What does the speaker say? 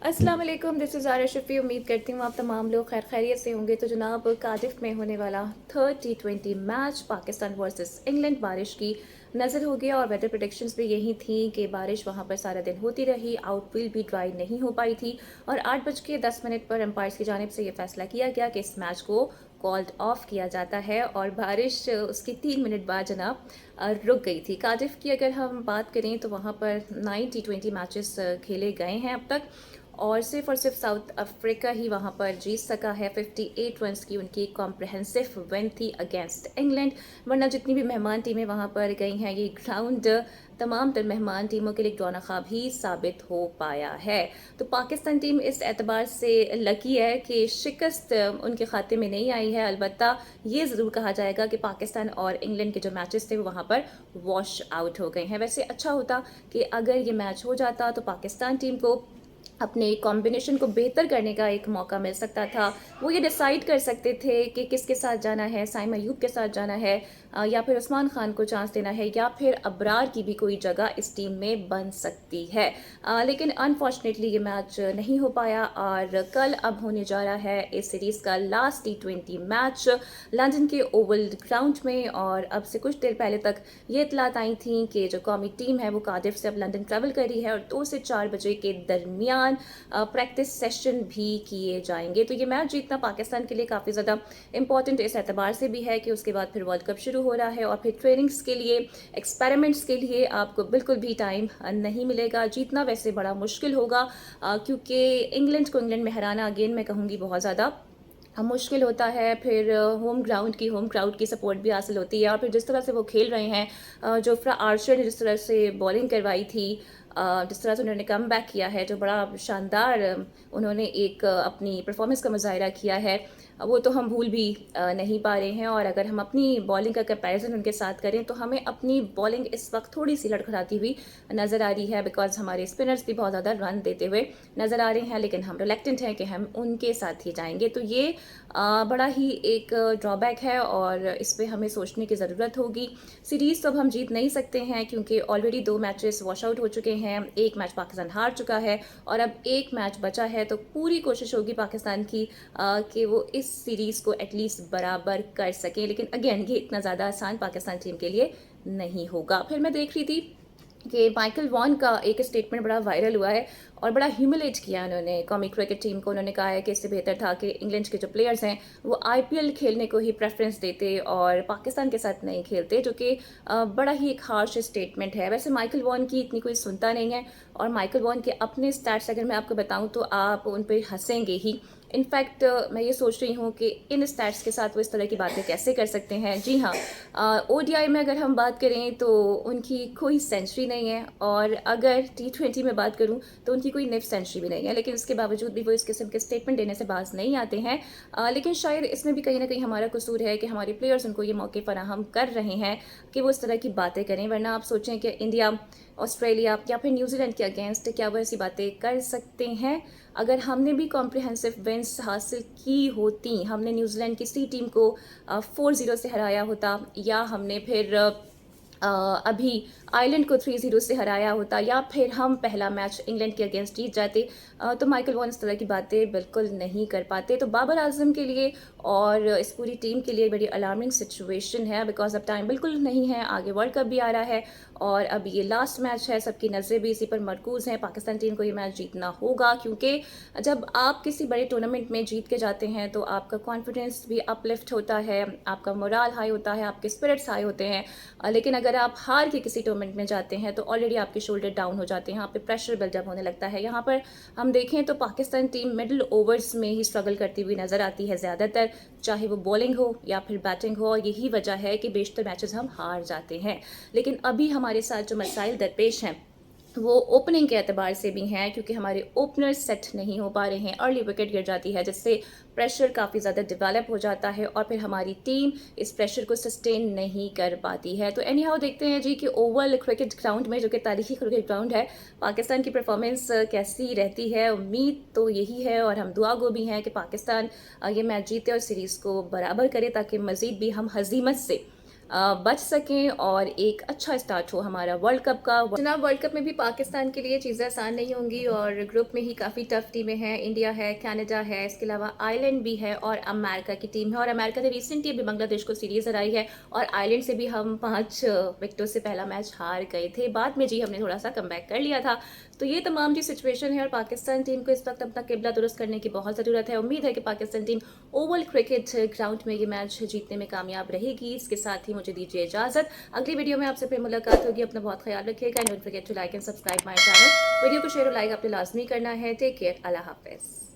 अस्सलाम वालेकुम, this is Zaara Shafi. उम्मीद करती हूँ आप तमाम लोग खैर खैरियत से होंगे। तो जनाब, कार्डिफ में होने वाला third T20 match Pakistan versus England, बारिश की नज़र हो गया और वेदर प्रेडिक्शंस भी यही थी कि बारिश वहाँ पर सारा दिन होती रही, आउटफील्ड भी ड्राई नहीं हो पाई थी और 8:10 पर एम्पायर्स की जानिब से ये फैसला किया गया कि इस मैच को कॉल्ड ऑफ किया जाता है और बारिश उसके 3 मिनट बाद जनाब रुक गई थी। कार्डिफ की अगर हम बात करें तो वहाँ पर 9 T20 मैचेस खेले गए हैं अब तक और सिर्फ साउथ अफ्रीका ही वहाँ पर जीत सका है। 58 रन्स की उनकी कॉम्प्रहेंसिव विन थी अगेंस्ट इंग्लैंड, वरना जितनी भी मेहमान टीमें वहाँ पर गई हैं ये ग्राउंड तमाम तर मेहमान टीमों के लिए डौनाखा भी साबित हो पाया है। तो पाकिस्तान टीम इस एतबार से लकी है कि शिकस्त उनके खाते में नहीं आई है। अलबत्ता ये ज़रूर कहा जाएगा कि पाकिस्तान और इंग्लैंड के जो मैचेस थे वो वहाँ पर वॉश आउट हो गए हैं। वैसे अच्छा होता कि अगर ये मैच हो जाता तो पाकिस्तान टीम को अपने कॉम्बिनेशन को बेहतर करने का एक मौका मिल सकता था। वो ये डिसाइड कर सकते थे कि किसके साथ जाना है, साइम अयूब के साथ जाना है या फिर उस्मान खान को चांस देना है या फिर अबरार की भी कोई जगह इस टीम में बन सकती है। लेकिन अनफॉर्चुनेटली ये मैच नहीं हो पाया और कल अब होने जा रहा है इस सीरीज़ का लास्ट T20 मैच लंदन के ओवल ग्राउंड में। और अब से कुछ देर पहले तक ये इतलात आई थी कि जो कौमी टीम है वो कार्डिफ से अब लंदन ट्रैवल कर रही है और 2 से 4 बजे के दरमियान प्रैक्टिस सेशन भी किए जाएंगे। तो ये मैच जीतना पाकिस्तान के लिए काफ़ी ज़्यादा इंपॉर्टेंट इस एतबार से भी है कि उसके बाद फिर वर्ल्ड कप शुरू हो रहा है और फिर ट्रेनिंग्स के लिए, एक्सपेरिमेंट्स के लिए आपको बिल्कुल भी टाइम नहीं मिलेगा। जीतना वैसे बड़ा मुश्किल होगा क्योंकि इंग्लैंड को इंग्लैंड में हराना अगेन मैं कहूँगी बहुत ज़्यादा मुश्किल होता है। फिर होम क्राउड की सपोर्ट भी हासिल होती है और फिर जिस तरह से वो खेल रहे हैं, जोफ्रा आर्चर ने जिस तरह से बॉलिंग करवाई थी, जिस तरह से उन्होंने कम बैक किया है, जो बड़ा शानदार उन्होंने एक अपनी परफॉर्मेंस का मुजाहिरा किया है, वो तो हम भूल भी नहीं पा रहे हैं। और अगर हम अपनी बॉलिंग का कंपैरिजन उनके साथ करें तो हमें अपनी बॉलिंग इस वक्त थोड़ी सी लड़खड़ाती हुई नज़र आ रही है, बिकॉज हमारे स्पिनर्स भी बहुत ज़्यादा रन देते हुए नज़र आ रहे हैं, लेकिन हम रिलेक्टेंट हैं कि हम उनके साथ ही जाएंगे। तो ये बड़ा ही एक ड्रॉबैक है और इस पर हमें सोचने की ज़रूरत होगी। सीरीज़ तो अब हम जीत नहीं सकते हैं क्योंकि ऑलरेडी 2 मैचेस वॉश आउट हो चुके हैं, एक मैच पाकिस्तान हार चुका है और अब एक मैच बचा है। तो पूरी कोशिश होगी पाकिस्तान की कि वो इस सीरीज़ को एटलीस्ट बराबर कर सकें, लेकिन अगेन ये इतना ज़्यादा आसान पाकिस्तान टीम के लिए नहीं होगा। फिर मैं देख रही थी कि माइकल वॉन का एक स्टेटमेंट बड़ा वायरल हुआ है और बड़ा ह्यूमिलेट किया उन्होंने कौमी क्रिकेट टीम को। उन्होंने कहा है कि इससे बेहतर था कि इंग्लैंड के जो प्लेयर्स हैं वो IPL खेलने को ही प्रेफरेंस देते और पाकिस्तान के साथ नहीं खेलते, जो कि बड़ा ही एक हार्श स्टेटमेंट है। वैसे माइकल वॉन की इतनी कोई सुनता नहीं है और माइकल वॉन के अपने स्टैट्स अगर मैं आपको बताऊं तो आप उन पर हंसेंगे ही। इनफैक्ट मैं ये सोच रही हूँ कि इन स्टैट्स के साथ वो इस तरह की बातें कैसे कर सकते हैं। जी हाँ, ODI में अगर हम बात करें तो उनकी कोई सेंचुरी नहीं है और अगर T20 में बात करूं तो उनकी कोई निफ सेंचुरी भी नहीं है, लेकिन उसके बावजूद भी वो इस किस्म के स्टेटमेंट देने से बाज नहीं आते हैं। लेकिन शायद इसमें भी कहीं ना कहीं हमारा कसूर है कि हमारे प्लेयर्स उनको ये मौके फराहम कर रहे हैं कि वो इस तरह की बातें करें। वरना आप सोचें कि इंडिया, ऑस्ट्रेलिया या फिर न्यूजीलैंड के अगेंस्ट क्या वो ऐसी बातें कर सकते हैं? अगर हमने भी कॉम्प्रिहेंसिव विंस हासिल की होती, हमने न्यूजीलैंड की सी टीम को 4-0 से हराया होता या हमने फिर अभी आयरलैंड को 3-0 से हराया होता या फिर हम पहला मैच इंग्लैंड के अगेंस्ट जीत जाते, तो माइकल वॉन इस तरह की बातें बिल्कुल नहीं कर पाते। तो बाबर आजम के लिए और इस पूरी टीम के लिए बड़ी अलार्मिंग सिचुएशन है, बिकॉज अब टाइम बिल्कुल नहीं है, आगे वर्ल्ड कप भी आ रहा है और अब ये लास्ट मैच है, सबकी नज़रें भी इसी पर मरकूज़ हैं। पाकिस्तान टीम को ये मैच जीतना होगा क्योंकि जब आप किसी बड़े टूर्नामेंट में जीत के जाते हैं तो आपका कॉन्फिडेंस भी अपलिफ्ट होता है, आपका मोराल हाई होता है, आपके स्पिरिट्स हाई होते हैं। लेकिन अगर आप हार के किसी टूर्नामेंट में जाते हैं तो ऑलरेडी आपके शोल्डर डाउन हो जाते हैं, आप पे प्रेशर बिल्डअप होने लगता है। यहाँ पर हम देखें तो पाकिस्तान टीम मिडिल ओवर्स में ही स्ट्रगल करती हुई नजर आती है ज़्यादातर, चाहे वो बॉलिंग हो या फिर बैटिंग हो, और यही वजह है कि बेशतर मैचेस हम हार जाते हैं। लेकिन अभी हमारे साथ जो मसाइल दरपेश हैं वो ओपनिंग के एतबार से भी हैं क्योंकि हमारे ओपनर्स सेट नहीं हो पा रहे हैं, अर्ली विकेट गिर जाती है जिससे प्रेशर काफ़ी ज़्यादा डेवलप हो जाता है और फिर हमारी टीम इस प्रेशर को सस्टेन नहीं कर पाती है। तो एनी हाउ देखते हैं जी कि ओवल क्रिकेट ग्राउंड में, जो कि तारीखी क्रिकेट ग्राउंड है, पाकिस्तान की परफॉर्मेंस कैसी रहती है। उम्मीद तो यही है और हम दुआ गो भी हैं कि पाकिस्तान ये मैच जीते और सीरीज़ को बराबर करे ताकि मज़ीद भी हम हजीमत से बच सकें और एक अच्छा स्टार्ट हो हमारा वर्ल्ड कप का। जनाब, वर्ल्ड कप में भी पाकिस्तान के लिए चीज़ें आसान नहीं होंगी और ग्रुप में ही काफ़ी टफ टीमें हैं। इंडिया है, कनाडा है, इसके अलावा आयरलैंड भी है और अमेरिका की टीम है। और अमेरिका ने रिसेंटली अभी बांग्लादेश को सीरीज़ हराई है और आयरलैंड से भी हम 5 विकेटों से पहला मैच हार गए थे। बाद में जी हमने थोड़ा सा कमबैक कर लिया था। तो ये तमाम जी सिचुएशन है और पाकिस्तान टीम को इस वक्त अपना किबला दुरुस्त करने की बहुत ज़रूरत है। उम्मीद है कि Pakistan team Oval cricket ground में ये मैच जीतने में कामयाब रहेगी। इसके साथ ही मुझे दीजिए इजाज़त। अगली वीडियो में आपसे फिर मुलाकात होगी। अपना बहुत ख्याल रखिएगा। Don't forget to like and subscribe my channel. Video को शेयर और लाइक आपने लाजमी करना है। Take care. अल्लाह हाफिज़।